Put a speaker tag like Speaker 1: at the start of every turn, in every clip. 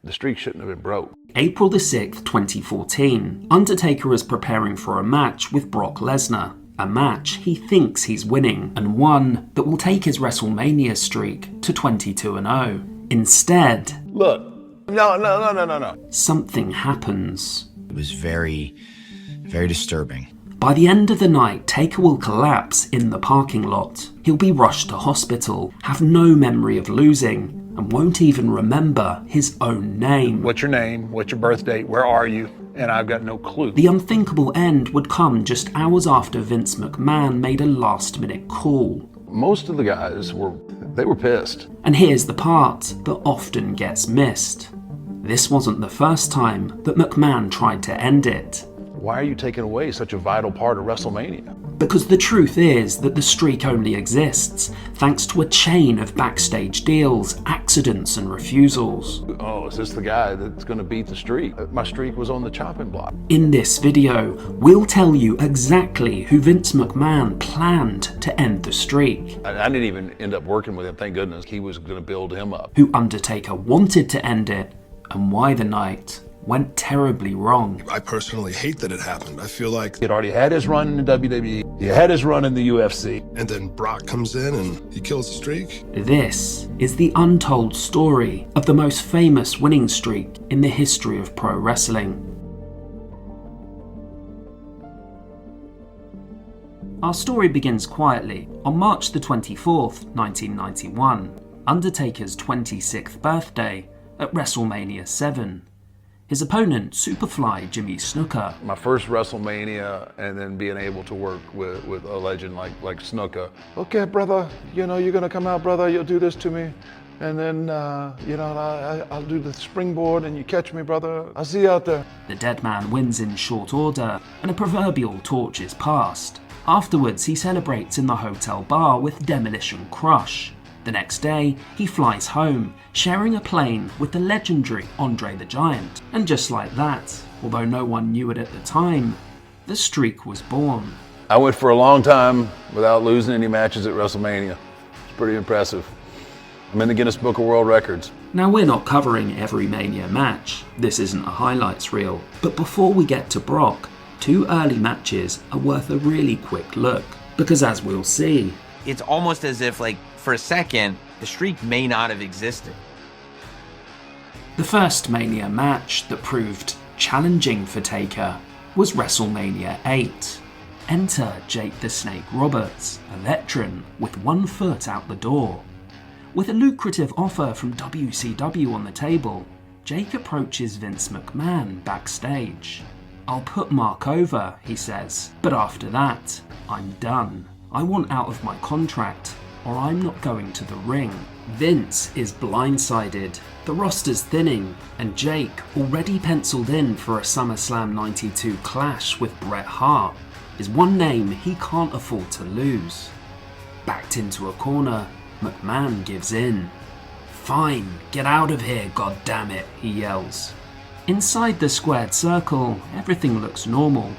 Speaker 1: The streak shouldn't have been broke.
Speaker 2: April the 6th, 2014, Undertaker is preparing for a match with Brock Lesnar. A match he thinks he's winning, and one that will take his WrestleMania streak to 22-0. Instead,
Speaker 1: Look, no.
Speaker 2: something happens.
Speaker 3: It was very disturbing.
Speaker 2: By the end of the night, Taker will collapse in the parking lot. He'll be rushed to hospital, have no memory of losing, and won't even remember his own name.
Speaker 1: What's your name? What's your birth date? Where are you? And I've got no clue.
Speaker 2: The unthinkable end would come just hours after Vince McMahon made a last-minute call.
Speaker 1: Most of the guys were pissed.
Speaker 2: And here's the part that often gets missed. This wasn't the first time that McMahon tried to end it.
Speaker 1: Why are you taking away such a vital part of WrestleMania?
Speaker 2: Because the truth is that the streak only exists thanks to a chain of backstage deals, accidents and refusals.
Speaker 1: Oh, is this the guy that's going to beat the streak? My streak was on the chopping block.
Speaker 2: In this video, we'll tell you exactly who Vince McMahon planned to end the streak,
Speaker 1: I didn't even end up working with him, thank goodness. He was going to build him up.
Speaker 2: who Undertaker wanted to end it, and why the night went terribly wrong.
Speaker 4: I personally hate that it happened. I feel like...
Speaker 1: He'd already had his run in the WWE. He had his run in the UFC.
Speaker 4: And then Brock comes in and he kills the streak.
Speaker 2: This is the untold story of the most famous winning streak in the history of pro wrestling. Our story begins quietly on March the 24th, 1991, Undertaker's 26th birthday at WrestleMania 7. His opponent, Superfly Jimmy Snuka.
Speaker 1: My first WrestleMania, and then being able to work with a legend like Snuka. Okay, brother, you're gonna come out, brother, you'll do this to me. And then, I'll do the springboard and you catch me, brother. I'll see you out there.
Speaker 2: The dead man wins in short order, and a proverbial torch is passed. Afterwards, he celebrates in the hotel bar with Demolition Crush. The next day, he flies home, sharing a plane with the legendary Andre the Giant. And just like that, although no one knew it at the time, the streak was born.
Speaker 1: I went for a long time without losing any matches at WrestleMania. It's pretty impressive. I'm in the Guinness Book of World Records.
Speaker 2: Now, we're not covering every Mania match. This isn't a highlights reel. But before we get to Brock, two early matches are worth a really quick look. Because as we'll see,
Speaker 5: it's almost as if, like, for a second, the streak may not have existed.
Speaker 2: the first Mania match that proved challenging for Taker was WrestleMania 8. Enter Jake the Snake Roberts, a veteran with one foot out the door. With a lucrative offer from WCW on the table, Jake approaches Vince McMahon backstage. "I'll put Mark over," he says, "but after that, I'm done. I want out of my contract, or I'm not going to the ring." Vince is blindsided. The roster's thinning, and Jake, already penciled in for a SummerSlam 92 clash with Bret Hart, is one name he can't afford to lose. Backed into a corner, McMahon gives in. "Fine, get out of here, goddammit," he yells. Inside the squared circle, everything looks normal.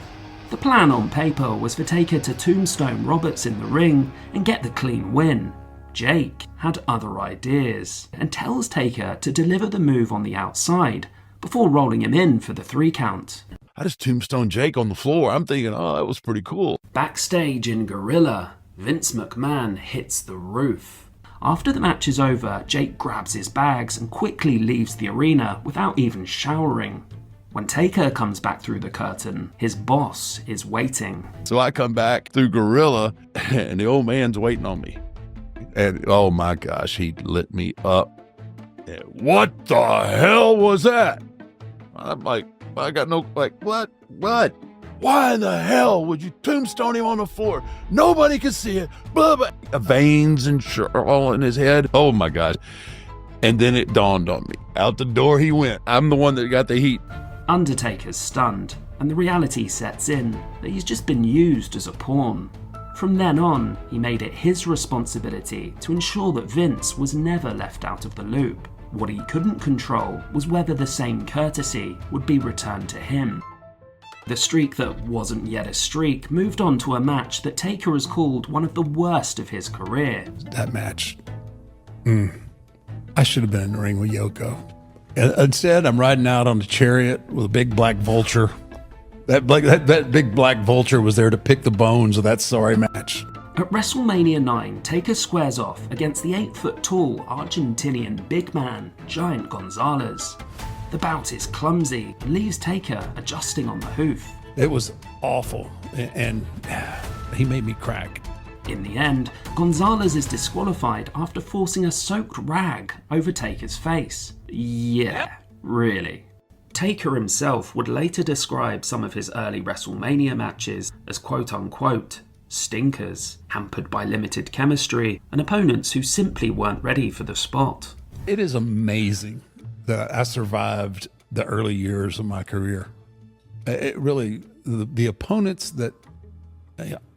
Speaker 2: The plan on paper was for Taker to tombstone Roberts in the ring and get the clean win. Jake had other ideas and tells Taker to deliver the move on the outside before rolling him in for the 3 count.
Speaker 6: I just tombstone Jake on the floor. I'm thinking, oh, that was pretty cool.
Speaker 2: Backstage in Gorilla, Vince McMahon hits the roof. After the match is over, Jake grabs his bags and quickly leaves the arena without even showering. When Taker comes back through the curtain, his boss is waiting.
Speaker 6: So I come back through Gorilla, and the old man's waiting on me. And oh my gosh, he lit me up. And what the hell was that? I'm like, I got no, like, what? Why in the hell would you tombstone him on the floor? Nobody could see it. Blah, blah. Veins and all in his head. Oh my gosh. And then it dawned on me. Out the door he went. I'm the one that got the heat.
Speaker 2: Undertaker's stunned, and the reality sets in that he's just been used as a pawn. From then on, he made it his responsibility to ensure that Vince was never left out of the loop. What he couldn't control was whether the same courtesy would be returned to him. The streak that wasn't yet a streak moved on to a match that Taker has called one of the worst of his career.
Speaker 4: That match. I should have been in the ring with Yoko.
Speaker 6: Instead, I'm riding out on a chariot with a big black vulture. That big black vulture was there to pick the bones of that sorry match.
Speaker 2: At WrestleMania 9, Taker squares off against the 8-foot-tall Argentinian big man, Giant Gonzalez. The bout is clumsy and leaves Taker adjusting on the hoof.
Speaker 6: It was awful, and he made me crack.
Speaker 2: In the end, Gonzalez is disqualified after forcing a soaked rag over Taker's face. Yeah, really. Taker himself would later describe some of his early WrestleMania matches as quote-unquote stinkers, hampered by limited chemistry and opponents who simply weren't ready for the spot.
Speaker 6: It is amazing that I survived the early years of my career. It really, the opponents that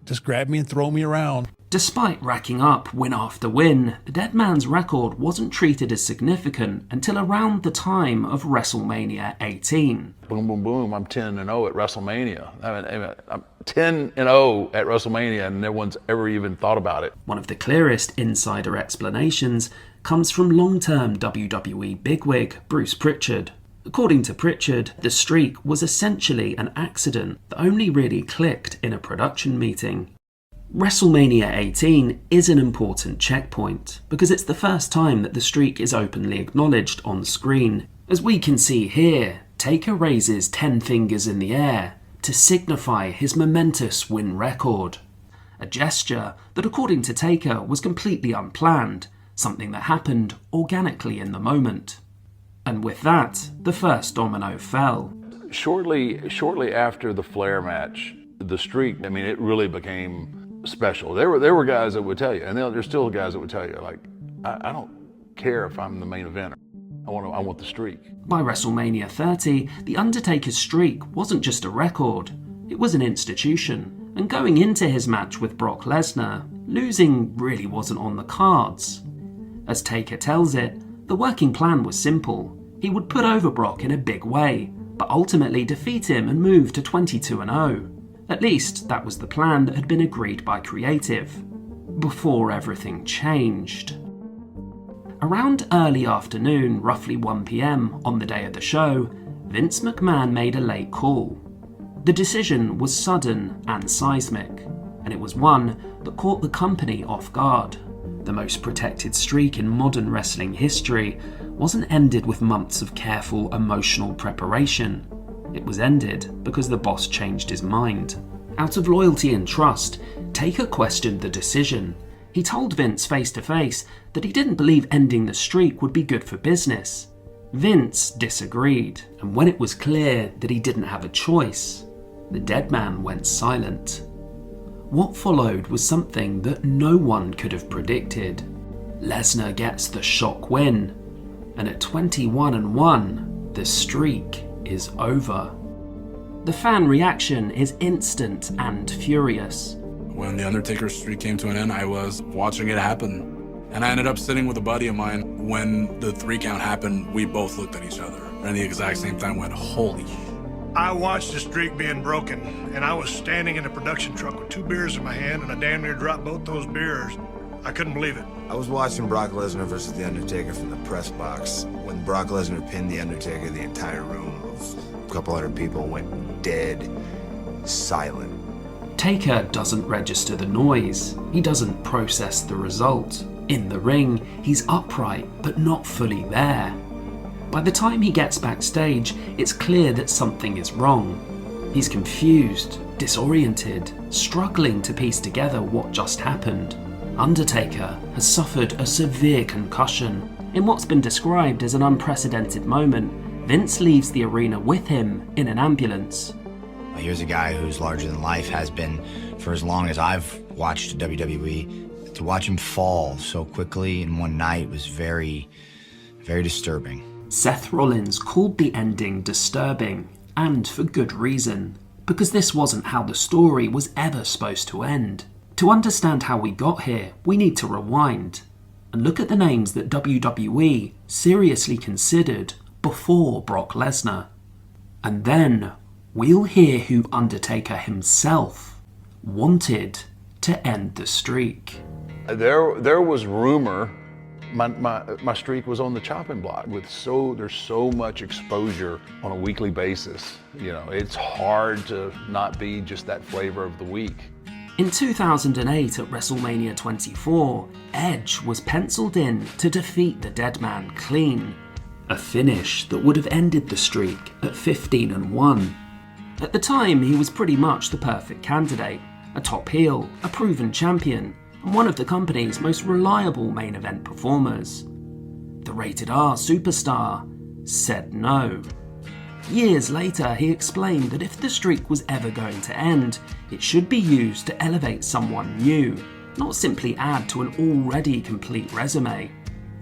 Speaker 6: just grab me and throw me around.
Speaker 2: Despite racking up win after win, the dead man's record wasn't treated as significant until around the time of WrestleMania 18.
Speaker 1: Boom, boom, boom, I'm 10-0 at WrestleMania. I mean, I'm 10-0 at WrestleMania and no one's ever even thought about it.
Speaker 2: One of the clearest insider explanations comes from long-term WWE bigwig Bruce Pritchard. According to Pritchard, the streak was essentially an accident that only really clicked in a production meeting. WrestleMania 18 is an important checkpoint because it's the first time that the streak is openly acknowledged on screen. As we can see here, Taker raises 10 fingers in the air to signify his momentous win record. A gesture that, according to Taker, was completely unplanned, something that happened organically in the moment. And with that, the first domino fell.
Speaker 1: Shortly after the Flair match, the streak, I mean, it really became special. There were guys that would tell you, and there's still guys that would tell you, like, I don't care if I'm the main eventer. I want the streak.
Speaker 2: By WrestleMania 30, the Undertaker's streak wasn't just a record, it was an institution. And going into his match with Brock Lesnar, losing really wasn't on the cards. As Taker tells it, the working plan was simple. He would put over Brock in a big way, but ultimately defeat him and move to 22-0. At least, that was the plan that had been agreed by creative, before everything changed. Around early afternoon, roughly 1 PM on the day of the show, Vince McMahon made a late call. The decision was sudden and seismic, and it was one that caught the company off guard. The most protected streak in modern wrestling history wasn't ended with months of careful emotional preparation. It was ended because the boss changed his mind. Out of loyalty and trust, Taker questioned the decision. He told Vince face to face that he didn't believe ending the streak would be good for business. Vince disagreed, and when it was clear that he didn't have a choice, the dead man went silent. What followed was something that no one could have predicted. Lesnar gets the shock win, and at 21-1, the streak is over. The fan reaction is instant and furious.
Speaker 7: When the Undertaker's streak came to an end, I was watching it happen. And I ended up sitting with a buddy of mine. When the 3 count happened, we both looked at each other. And at the exact same time went, holy shit.
Speaker 8: I watched the streak being broken, and I was standing in a production truck with 2 beers in my hand, and I damn near dropped both those beers. I couldn't believe it.
Speaker 9: I was watching Brock Lesnar versus The Undertaker from the press box. When Brock Lesnar pinned The Undertaker, the entire room of a couple hundred people went dead silent.
Speaker 2: Taker doesn't register the noise. He doesn't process the result. In the ring, he's upright, but not fully there. By the time he gets backstage, it's clear that something is wrong. He's confused, disoriented, struggling to piece together what just happened. Undertaker has suffered a severe concussion. In what's been described as an unprecedented moment, Vince leaves the arena with him in an ambulance.
Speaker 3: Here's a guy who's larger than life, has been for as long as I've watched WWE. To watch him fall so quickly in one night was very, very disturbing.
Speaker 2: Seth Rollins called the ending disturbing, and for good reason, because this wasn't how the story was ever supposed to end. To understand how we got here, we need to rewind and look at the names that WWE seriously considered before Brock Lesnar. And then we'll hear who Undertaker himself wanted to end the streak.
Speaker 1: There was rumor my streak was on the chopping block. There's so much exposure on a weekly basis. You know, it's hard to not be just that flavor of the week.
Speaker 2: In 2008 at WrestleMania 24, Edge was penciled in to defeat the Dead Man clean, a finish that would have ended the streak at 15-1. At the time, he was pretty much the perfect candidate, a top heel, a proven champion, and one of the company's most reliable main event performers. The Rated R superstar said no. Years later, he explained that if the streak was ever going to end, it should be used to elevate someone new, not simply add to an already complete resume,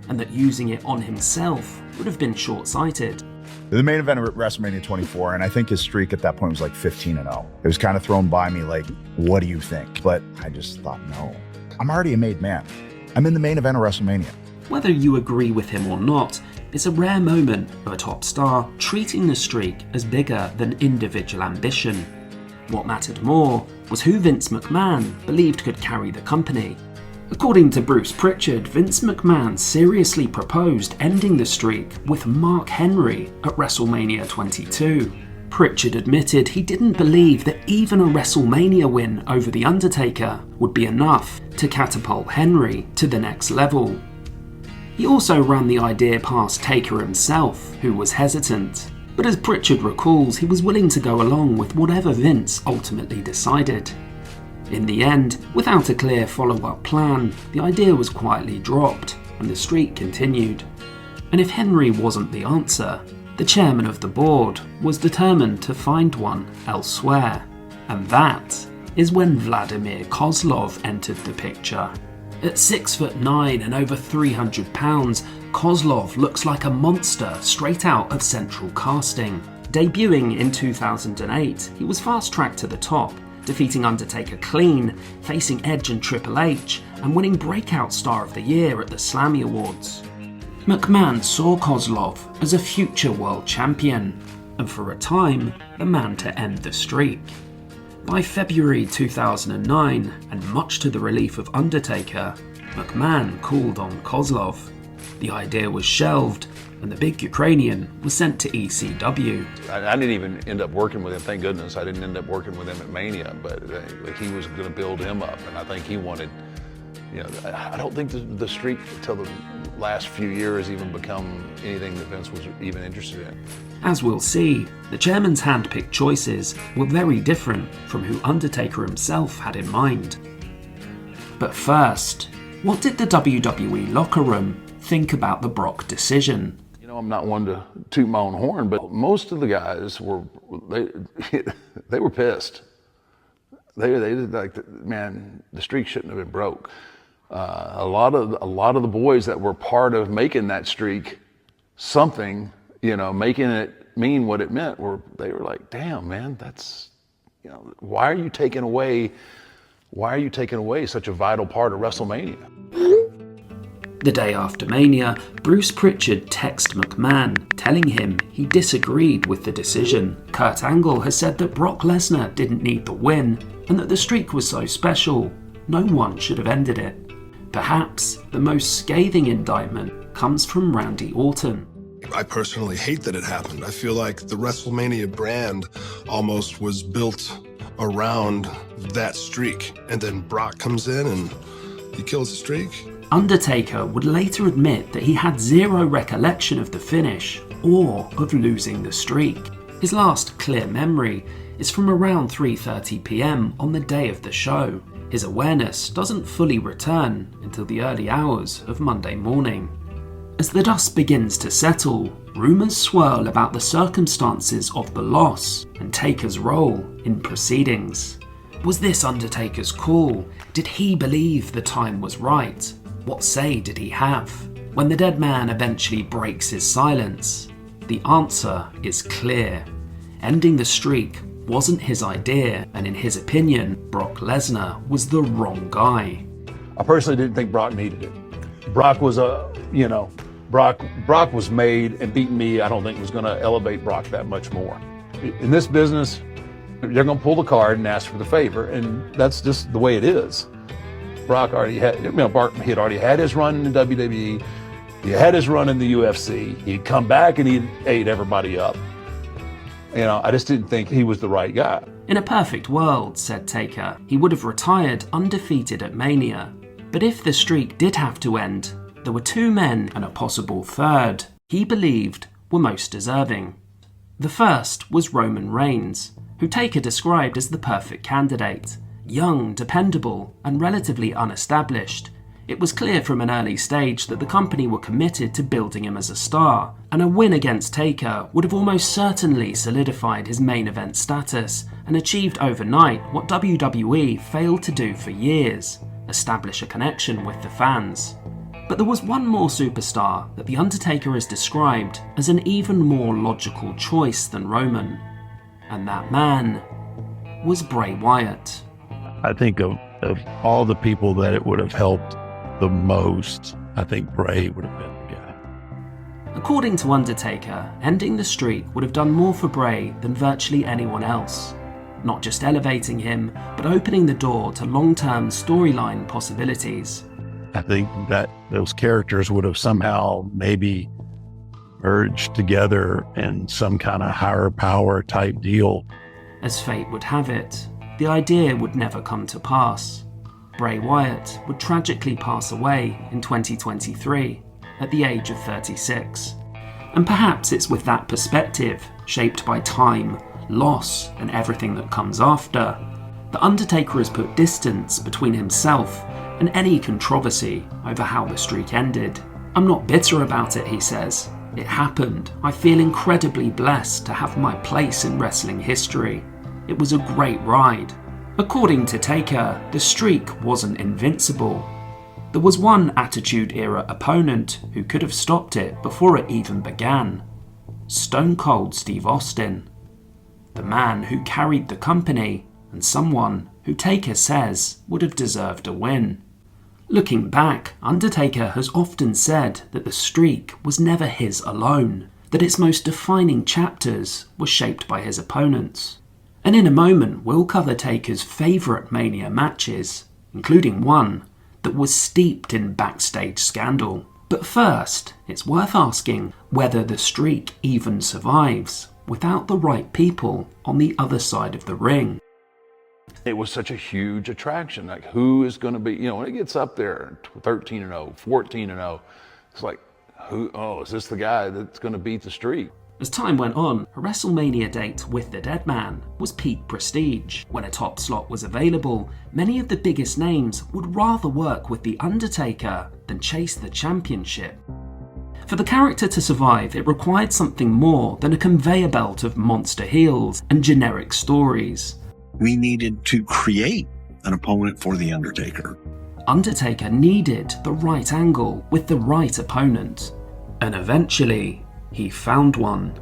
Speaker 2: and that using it on himself would have been short-sighted.
Speaker 10: The main event of WrestleMania 24, and I think his streak at that point was like 15-0. It was kind of thrown by me like, what do you think? But I just thought, no. I'm already a made man. I'm in the main event of WrestleMania.
Speaker 2: Whether you agree with him or not, it's a rare moment of a top star treating the streak as bigger than individual ambition. What mattered more was who Vince McMahon believed could carry the company. According to Bruce Pritchard, Vince McMahon seriously proposed ending the streak with Mark Henry at WrestleMania 22. Pritchard admitted he didn't believe that even a WrestleMania win over The Undertaker would be enough to catapult Henry to the next level. He also ran the idea past Taker himself, who was hesitant, but as Pritchard recalls, he was willing to go along with whatever Vince ultimately decided. In the end, without a clear follow-up plan, the idea was quietly dropped, and the streak continued. And if Henry wasn't the answer, the chairman of the board was determined to find one elsewhere. And that is when Vladimir Kozlov entered the picture. At 6'9" and over 300 pounds, Kozlov looks like a monster straight out of Central Casting. Debuting in 2008, he was fast-tracked to the top, defeating Undertaker clean, facing Edge and Triple H, and winning Breakout Star of the Year at the Slammy Awards. McMahon saw Kozlov as a future world champion, and for a time, the man to end the streak. By February 2009, and much to the relief of Undertaker, McMahon called on Kozlov. The idea was shelved, and the big Ukrainian was sent to ECW.
Speaker 1: I didn't even end up working with him, thank goodness. I didn't end up working with him at Mania, but he was going to build him up, and I think he wanted, you know, I don't think the streak until the last few years even become anything that Vince was even interested in.
Speaker 2: As we'll see, the chairman's hand-picked choices were very different from who Undertaker himself had in mind. But first, what did the WWE locker room think about the Brock decision?
Speaker 1: You know, I'm not one to toot my own horn, but most of the guys were, they were pissed. They like, man, the streak shouldn't have been broke. A lot of the boys that were part of making that streak something, you know, making it mean what it meant, they were like, damn, man, that's, you know, why are you taking away such a vital part of WrestleMania?
Speaker 2: The day after Mania, Bruce Pritchard texted McMahon, telling him he disagreed with the decision. Kurt Angle has said that Brock Lesnar didn't need the win, and that the streak was so special, no one should have ended it. Perhaps the most scathing indictment comes from Randy Orton.
Speaker 4: I personally hate that it happened. I feel like the WrestleMania brand almost was built around that streak. And then Brock comes in and he kills the streak.
Speaker 2: Undertaker would later admit that he had zero recollection of the finish or of losing the streak. His last clear memory is from around 3:30 p.m. on the day of the show. His awareness doesn't fully return until the early hours of Monday morning. As the dust begins to settle, rumours swirl about the circumstances of the loss and Taker's role in proceedings. Was this Undertaker's call? Did he believe the time was right? What say did he have? When the dead man eventually breaks his silence, the answer is clear. Ending the streak wasn't his idea, and in his opinion, Brock Lesnar was the wrong guy.
Speaker 6: I personally didn't think Brock needed it. Brock was Brock was made, and beating me, I don't think was going to elevate Brock that much more. In this business, they're going to pull the card and ask for the favor, and that's just the way it is. Brock already had, Brock had already had his run in the WWE. He had his run in the UFC. He'd come back and he ate everybody up. I just didn't think he was the right guy.
Speaker 2: In a perfect world, said Taker, he would have retired undefeated at Mania. But if the streak did have to end, there were two men and a possible third he believed were most deserving. The first was Roman Reigns, who Taker described as the perfect candidate. Young, dependable, and relatively unestablished, it was clear from an early stage that the company were committed to building him as a star, and a win against Taker would have almost certainly solidified his main event status and achieved overnight what WWE failed to do for years: establish a connection with the fans. But there was one more superstar that The Undertaker has described as an even more logical choice than Roman, and that man was Bray Wyatt.
Speaker 6: I think of all the people that it would have helped the most, I think Bray would have been the guy.
Speaker 2: According to Undertaker, ending the streak would have done more for Bray than virtually anyone else. Not just elevating him, but opening the door to long-term storyline possibilities.
Speaker 6: I think that those characters would have somehow maybe merged together in some kind of higher power type deal.
Speaker 2: As fate would have it, the idea would never come to pass. Bray Wyatt would tragically pass away in 2023 at the age of 36. And perhaps it's with that perspective, shaped by time, loss, and everything that comes after, the Undertaker has put distance between himself and any controversy over how the streak ended. "I'm not bitter about it," he says. "It happened. I feel incredibly blessed to have my place in wrestling history. It was a great ride." According to Taker, the streak wasn't invincible. There was one Attitude Era opponent who could have stopped it before it even began: Stone Cold Steve Austin. The man who carried the company, and someone who Taker says would have deserved a win. Looking back, Undertaker has often said that the streak was never his alone, that its most defining chapters were shaped by his opponents. And in a moment, we'll cover Taker's favourite Mania matches, including one that was steeped in backstage scandal. But first, it's worth asking whether the streak even survives without the right people on the other side of the ring.
Speaker 1: It was such a huge attraction. Like, who is going to be, when it gets up there, 13-0, 14-0, it's like, is this the guy that's going to beat the streak?
Speaker 2: As time went on, a WrestleMania date with the dead man was peak prestige. When a top slot was available, many of the biggest names would rather work with The Undertaker than chase the championship. For the character to survive, it required something more than a conveyor belt of monster heels and generic stories.
Speaker 11: We needed to create an opponent for The Undertaker.
Speaker 2: Undertaker needed the right angle with the right opponent. And eventually, he found one.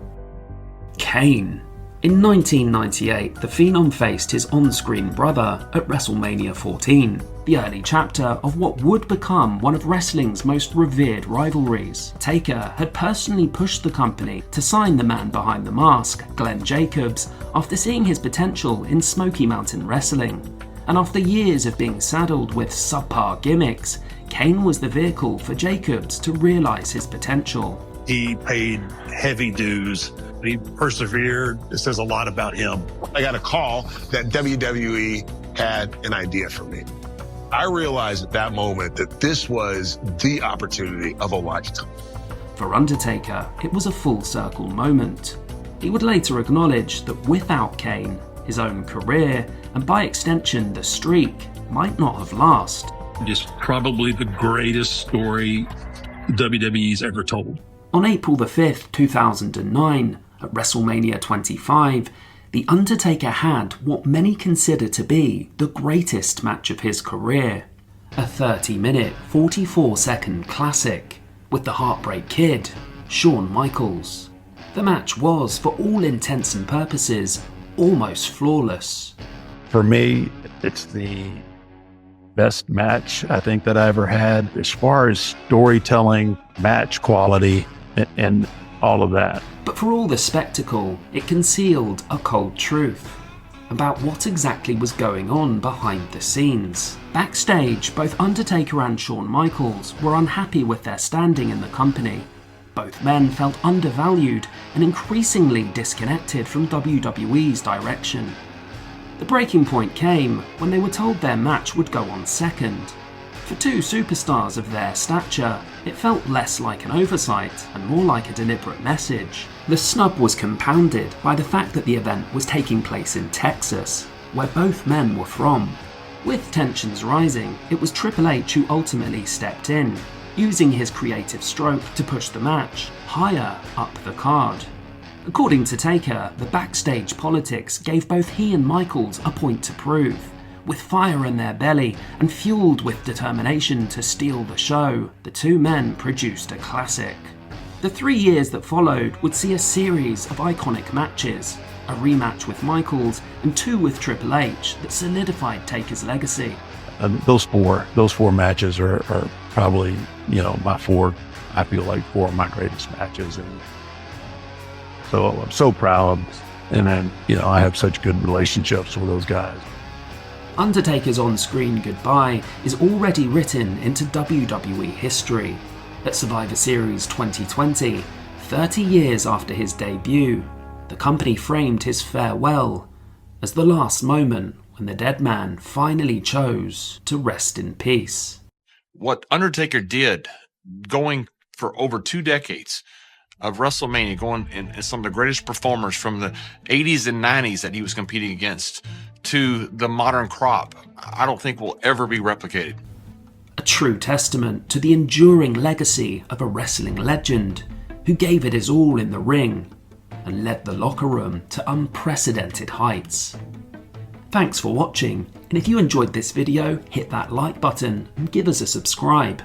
Speaker 2: Kane. In 1998, the Phenom faced his on-screen brother at WrestleMania 14, the early chapter of what would become one of wrestling's most revered rivalries. Taker had personally pushed the company to sign the man behind the mask, Glenn Jacobs, after seeing his potential in Smoky Mountain Wrestling. And after years of being saddled with subpar gimmicks, Kane was the vehicle for Jacobs to realize his potential.
Speaker 11: He paid heavy dues. He persevered. It says a lot about him.
Speaker 12: I got a call that WWE had an idea for me. I realized at that moment that this was the opportunity of a lifetime.
Speaker 2: For Undertaker, it was a full circle moment. He would later acknowledge that without Kane, his own career, and by extension the streak, might not have lasted.
Speaker 13: It's probably the greatest story WWE's ever told.
Speaker 2: On April the 5th, 2009, at WrestleMania 25, The Undertaker had what many consider to be the greatest match of his career. A 30-minute, 44-second classic with the Heartbreak Kid, Shawn Michaels. The match was, for all intents and purposes, almost flawless.
Speaker 6: For me, it's the best match I think that I ever had as far as storytelling, match quality, and all of that.
Speaker 2: But for all the spectacle, it concealed a cold truth. about what exactly was going on behind the scenes. Backstage, both Undertaker and Shawn Michaels were unhappy with their standing in the company. Both men felt undervalued and increasingly disconnected from WWE's direction. The breaking point came when they were told their match would go on second. For two superstars of their stature, it felt less like an oversight and more like a deliberate message. The snub was compounded by the fact that the event was taking place in Texas, where both men were from. With tensions rising, it was Triple H who ultimately stepped in, using his creative stroke to push the match higher up the card. According to Taker, the backstage politics gave both he and Michaels a point to prove. With fire in their belly and fueled with determination to steal the show, the two men produced a classic. The 3 years that followed would see a series of iconic matches, a rematch with Michaels and 2 with Triple H that solidified Taker's legacy.
Speaker 6: Those four matches are probably, my four, I feel like 4 of my greatest matches. And so I'm so proud. And then, I have such good relationships with those guys.
Speaker 2: Undertaker's on-screen goodbye is already written into WWE history. At Survivor Series 2020, 30 years after his debut, the company framed his farewell as the last moment when the dead man finally chose to rest in peace.
Speaker 14: What Undertaker did, going for over 2 decades of WrestleMania, going in some of the greatest performers from the 80s and 90s that he was competing against, to the modern crop, I don't think will ever be replicated.
Speaker 2: A true testament to the enduring legacy of a wrestling legend who gave it his all in the ring and led the locker room to unprecedented heights. Thanks for watching, and if you enjoyed this video, hit that like button and give us a subscribe.